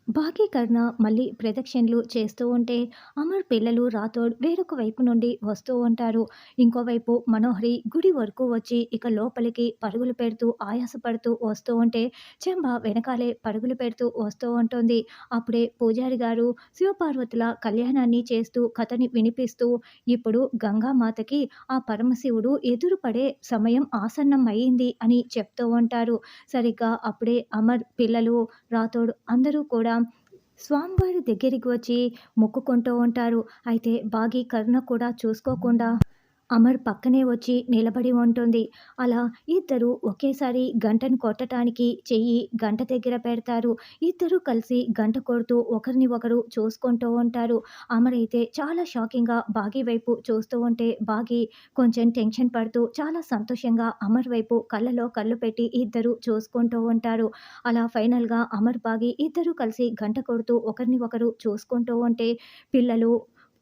భాగీకరణ మళ్ళీ ప్రదక్షిణలు చేస్తూ ఉంటే అమర్ పిల్లలు రాథోడ్ వేరొక వైపు నుండి వస్తూ ఉంటారు. ఇంకోవైపు మనోహరి గుడి వరకు వచ్చి ఇక లోపలికి పరుగులు పెడుతూ ఆయాసపడుతూ వస్తూ ఉంటే చెంబ వెనకాలే పరుగులు పెడుతూ వస్తూ ఉంటుంది. అప్పుడే పూజారి గారు శివపార్వతుల కళ్యాణాన్ని చేస్తూ కథని వినిపిస్తూ ఇప్పుడు గంగామాతకి ఆ పరమశివుడు ఎదురుపడే సమయం ఆసన్నం అయింది అని చెప్తూ ఉంటారు. సరిగ్గా అప్పుడే అమర్ పిల్లలు రాథోడ్ అందరూ కూడా స్వామివారి దగ్గరికి వచ్చి మొక్కుకుంటూ ఉంటారు. అయితే బాగి కరుణ కూడా చూసుకోకుండా అమర్ పక్కనే వచ్చి నిలబడి ఉంటుంది. అలా ఇద్దరు ఒకేసారి గంటను కొట్టటానికి చెయ్యి గంట దగ్గర పెడతారు. ఇద్దరూ కలిసి గంట కొడుతూ ఒకరిని ఒకరు చూసుకుంటూ ఉంటారు. అమర్ అయితే చాలా షాకింగ్‌గా బాగి వైపు చూస్తూ ఉంటే బాగి కొంచెం టెన్షన్ పడుతూ చాలా సంతోషంగా అమర్ వైపు కళ్ళలో కళ్ళు పెట్టి ఇద్దరు చూసుకుంటూ ఉంటారు. అలా ఫైనల్‌గా అమర్, బాగి ఇద్దరూ కలిసి గంట కొడుతూ ఒకరిని ఒకరు చూసుకుంటూ ఉంటే పిల్లలు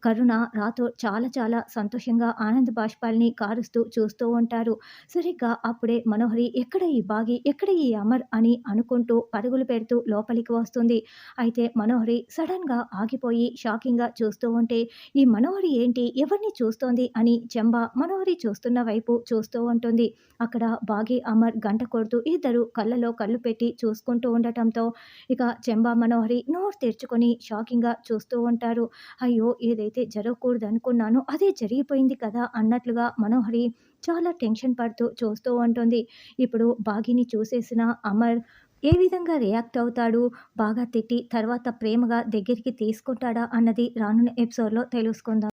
కరుణ రాథోడ్ చాలా చాలా సంతోషంగా ఆనంద బాష్పాల్ని కారుస్తూ చూస్తూ ఉంటారు. సరిగ్గా అప్పుడే మనోహరి ఎక్కడ ఈ బాగి? ఎక్కడ ఈ అమర్? అని అనుకుంటూ పరుగులు పెడుతూ లోపలికి వస్తుంది. అయితే మనోహరి సడెన్‌గా ఆగిపోయి షాకింగ్‌గా చూస్తూ ఉంటే, ఈ మనోహరి ఏంటి? ఎవరిని చూస్తోంది? అని చెంబ మనోహరి చూస్తున్న వైపు చూస్తూ ఉంటుంది. అక్కడ బాగి, అమర్ గంట కొడుతూ ఇద్దరు కళ్ళలో కళ్ళు పెట్టి చూసుకుంటూ ఉండటంతో ఇక చెంబ, మనోహరి నోరు తెరుచుకొని షాకింగ్‌గా చూస్తూ ఉంటారు. అయ్యో! ఏదైతే జరగకూడదనుకున్నానో అదే జరిగిపోయింది కదా! అన్నట్లుగా మనోహరి చాలా టెన్షన్ పడుతూ చూస్తూ ఉంటుంది. ఇప్పుడు బాగిని చూసేసిన అమర్ ఏ విధంగా రియాక్ట్ అవుతాడు? బాగా తిట్టి తర్వాత ప్రేమగా దగ్గరికి తీసుకుంటాడా? అన్నది రానున్న ఎపిసోడ్‌లో తెలుసుకుందాం.